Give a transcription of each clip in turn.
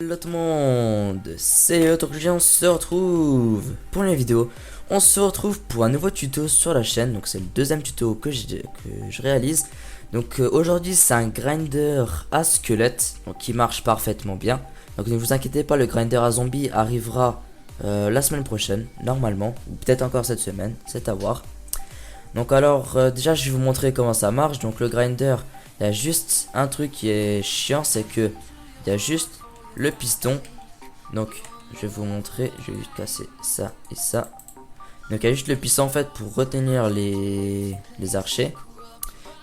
Hello tout le monde, c'est aujourd'hui on se retrouve pour une vidéo. On se retrouve pour un nouveau tuto sur la chaîne, donc c'est le deuxième tuto que je réalise. Donc aujourd'hui c'est un grinder à squelette, donc qui marche parfaitement bien. Donc ne vous inquiétez pas, le grinder à zombie arrivera la semaine prochaine, normalement, ou peut-être encore cette semaine, c'est à voir. Donc alors déjà je vais vous montrer comment ça marche. Donc le grinder, il y a juste un truc qui est chiant, c'est que il y a juste le piston. Donc je vais vous montrer, je vais juste casser ça et ça. Donc il y a juste le piston en fait pour retenir les archers,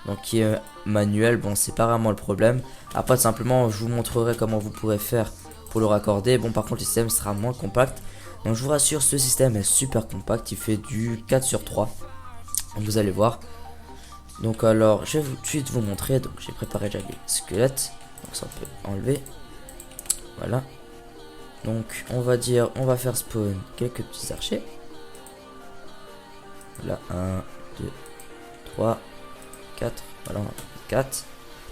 donc qui est manuel. Bon, c'est pas vraiment le problème. Après simplement je vous montrerai comment vous pourrez faire pour le raccorder. Bon, par contre le système sera moins compact. Donc je vous rassure, ce système est super compact, il fait du 4 sur 3. Donc vous allez voir. Donc alors je vais tout de suite vous montrer. Donc j'ai préparé déjà les squelettes, donc ça on peut enlever. Voilà. Donc on va faire spawn quelques petits archers. Voilà, 1, 2, 3, 4. Voilà, on a 4.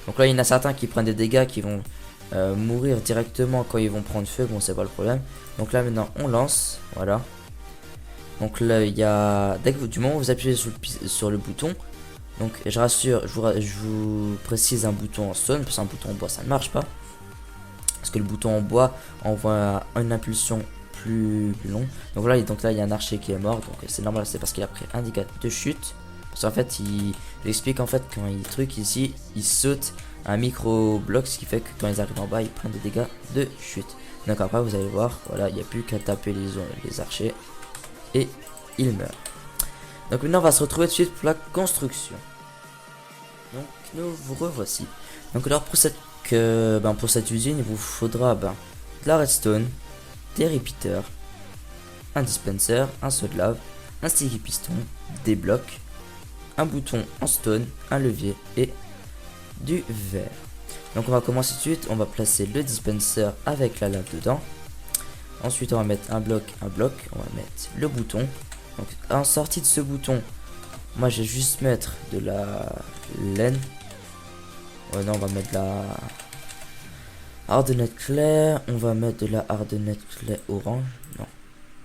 Donc là il y en a certains qui prennent des dégâts, qui vont mourir directement quand ils vont prendre feu. Bon, c'est pas le problème. Donc là maintenant on lance. Voilà. Donc là il y a, du moment où vous appuyez sur le bouton. Donc je rassure, je vous précise, un bouton en stone, parce qu'un bouton en bois ça ne marche pas. Parce que le bouton en bois envoie une impulsion plus long. Donc là il y a un archer qui est mort. Donc c'est normal, c'est parce qu'il a pris un dégât de chute. Parce qu'en fait il explique en fait quand il truc ici, il saute un micro bloc, ce qui fait que quand ils arrivent en bas ils prennent des dégâts de chute. Donc après vous allez voir, voilà, il n'y a plus qu'à taper les archers et il meurt. Donc maintenant on va se retrouver tout de suite pour la construction. Donc nous vous revoici. Donc alors pour cette usine, il vous faudra de la redstone, des repeaters, un dispenser, un seau de lave, un sticky piston, des blocs, un bouton en stone, un levier et du verre. Donc on va commencer tout de suite. On va placer le dispenser avec la lave dedans. Ensuite on va mettre un bloc, on va mettre le bouton. Donc en sortie de ce bouton, moi je vais juste mettre de la laine. Non, on va mettre de la hardenette claire. On va mettre de la hardenette claire orange. Non,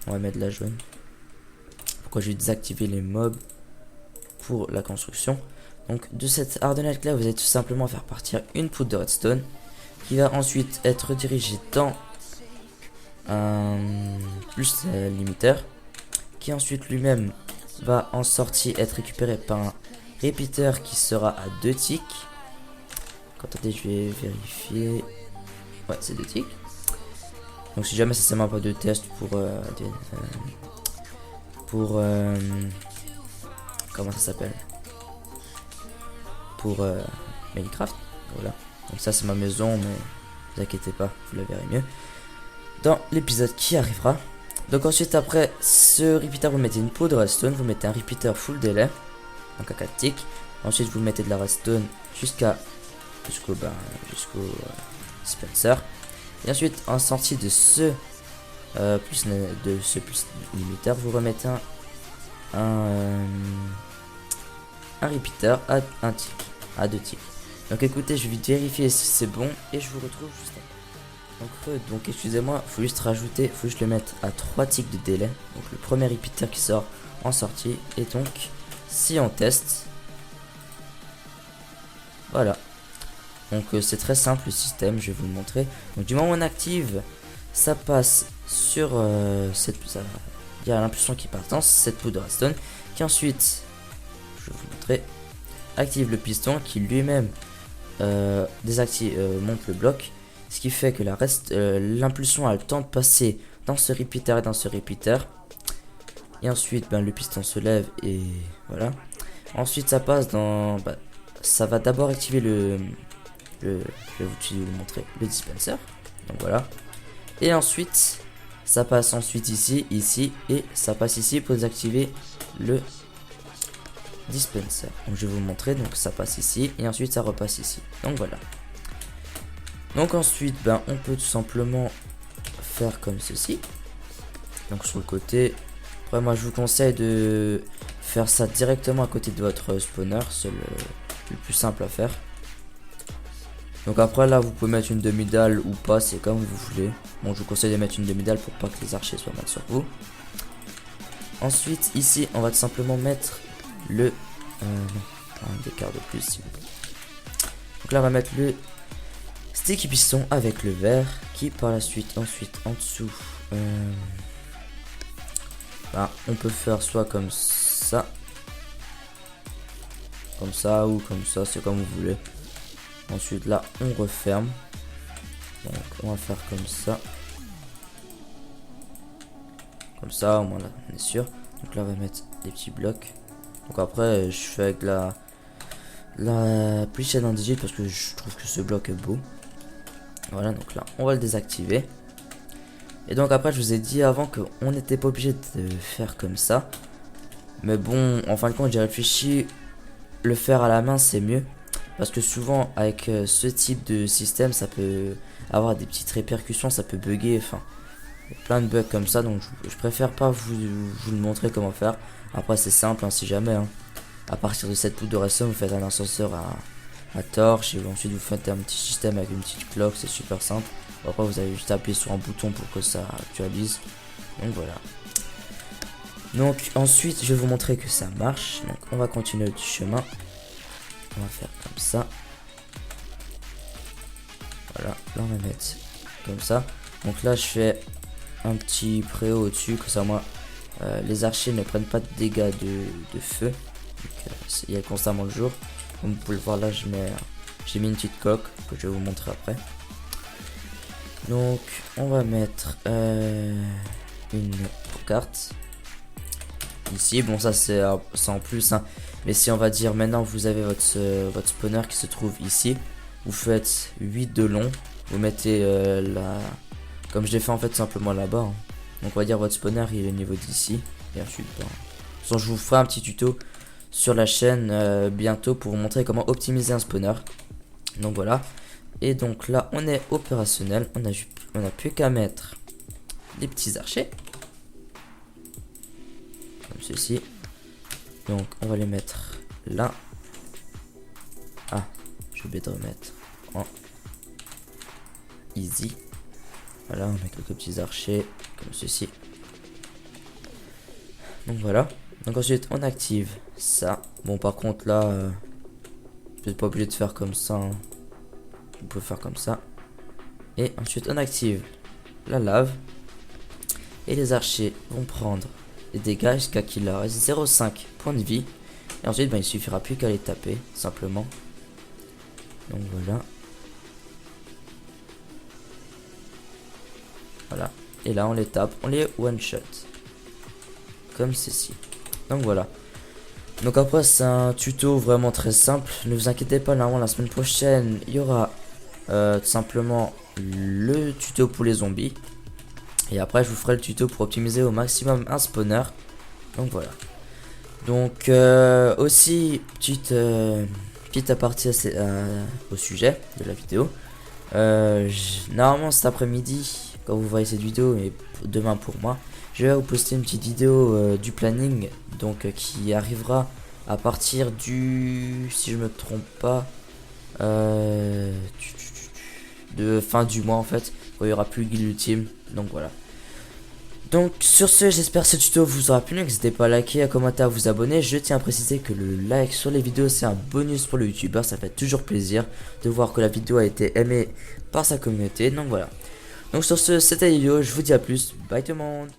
on va mettre de la jaune. Pourquoi je vais désactiver les mobs pour la construction. Donc de cette hardenette claire, vous allez tout simplement faire partir une poudre de redstone qui va ensuite être dirigée dans un plus limiteur, qui ensuite lui-même va en sortie être récupéré par un repeater qui sera à 2 ticks. Attendez, je vais vérifier. Ouais, c'est 2 ticks. Donc si jamais ça ne pas de test comment ça s'appelle, pour Minecraft. Voilà. Donc ça c'est ma maison, mais ne vous inquiétez pas, vous la verrez mieux dans l'épisode qui arrivera. Donc ensuite, après ce repeater, vous mettez une poudre de redstone, vous mettez un repeater full délai, donc à 4 ticks. Ensuite vous mettez de la redstone jusqu'au dispenser. Et ensuite en sortie de ce plus limiter, vous remettez un repeater à 1 tick, à 2 ticks. Donc écoutez, je vais vite vérifier si c'est bon et je vous retrouve juste après. Donc excusez-moi, faut juste le mettre à 3 ticks de délai. Donc le premier repeater qui sort en sortie. Et donc si on teste, voilà. Donc c'est très simple le système, je vais vous le montrer. Donc du moment où on active, ça passe sur il y a l'impulsion qui part dans cette poudre de redstone, qui ensuite, je vais vous montrer, active le piston qui lui-même monte le bloc, ce qui fait que l'impulsion a le temps de passer dans ce repeater et dans ce repeater. Et ensuite le piston se lève et voilà. Ensuite ça passe dans ça va d'abord activer je vais vous montrer le dispenser. Donc voilà. Et ensuite ça passe ici et ça passe ici pour désactiver le dispenser. Donc je vais vous montrer. Donc ça passe ici et ensuite ça repasse ici. Donc voilà. Donc ensuite on peut tout simplement faire comme ceci. Donc sur le côté. Après moi je vous conseille de faire ça directement à côté de votre spawner. C'est le plus simple à faire. Donc après là vous pouvez mettre une demi-dalle ou pas, c'est comme vous voulez. Bon, je vous conseille de mettre une demi-dalle pour pas que les archers soient mal sur vous. Ensuite ici on va tout simplement mettre le un d'écart de plus s'il vous plaît. Donc là on va mettre le sticky piston avec le verre qui par la suite ensuite en dessous là, on peut faire soit comme ça ou comme ça, c'est comme vous voulez. Ensuite là on referme, donc on va faire comme ça au moins là on est sûr. Donc là on va mettre des petits blocs. Donc après je fais avec la plus chaîne en digit parce que je trouve que ce bloc est beau. Voilà, donc là on va le désactiver. Et donc après je vous ai dit avant qu'on n'était pas obligé de faire comme ça, mais bon en fin de compte j'ai réfléchi, le faire à la main c'est mieux, parce que souvent avec ce type de système ça peut avoir des petites répercussions, ça peut bugger, enfin plein de bugs comme ça. Donc je préfère pas vous le montrer comment faire. Après c'est simple hein, si jamais hein. À partir de cette poudre de redstone vous faites un ascenseur à torche et ensuite vous faites un petit système avec une petite cloque, c'est super simple. Après vous avez juste appuyé sur un bouton pour que ça actualise. Donc voilà. Donc ensuite je vais vous montrer que ça marche. Donc on va continuer le petit chemin. On va faire comme ça. Voilà, là on va mettre comme ça. Donc là je fais un petit préau au-dessus, que ça moi les archers ne prennent pas de dégâts de feu. Il y a constamment le jour. Comme vous pouvez le voir là j'ai mis une petite coque que je vais vous montrer après. Donc on va mettre une carte ici. Bon ça c'est en plus hein. Mais si on va dire maintenant vous avez votre spawner qui se trouve ici, vous faites 8 de long, vous mettez comme je l'ai fait en fait simplement là-bas hein. Donc on va dire votre spawner il est au niveau d'ici. Et ensuite je vous ferai un petit tuto sur la chaîne bientôt pour vous montrer comment optimiser un spawner. Donc voilà. Et donc là on est opérationnel. On a plus qu'à mettre les petits archers comme ceci. Donc on va les mettre là. Ah, j'ai oublié de remettre en easy. Voilà, on met quelques petits archers comme ceci. Donc voilà. Donc ensuite on active ça. Bon par contre là vous n'êtes pas obligé de faire comme ça hein. Vous pouvez faire comme ça. Et ensuite on active la lave. Et les archers vont prendre les dégâts jusqu'à qu'il leur reste 0,5 points de vie. Et ensuite il suffira plus qu'à les taper simplement. Donc voilà. Voilà. Et là on les tape, on les one shot. Comme ceci. Donc voilà. Donc après c'est un tuto vraiment très simple. Ne vous inquiétez pas, normalement la semaine prochaine il y aura tout simplement le tuto pour les zombies. Et après je vous ferai le tuto pour optimiser au maximum un spawner. Donc voilà. Donc aussi petite aparté au sujet de la vidéo. Normalement cet après-midi quand vous voyez cette vidéo, et demain pour moi, je vais vous poster une petite vidéo du planning, donc qui arrivera à partir du, si je me trompe pas, de fin du mois en fait, quand il y aura plus Guild Ultime. Donc voilà. Donc sur ce, j'espère que ce tuto vous aura plu. N'hésitez pas à liker, à commenter, à vous abonner. Je tiens à préciser que le like sur les vidéos c'est un bonus pour le youtubeur. Ça fait toujours plaisir de voir que la vidéo a été aimée par sa communauté. Donc voilà. Donc sur ce, c'était Elio, je vous dis à plus. Bye tout le monde.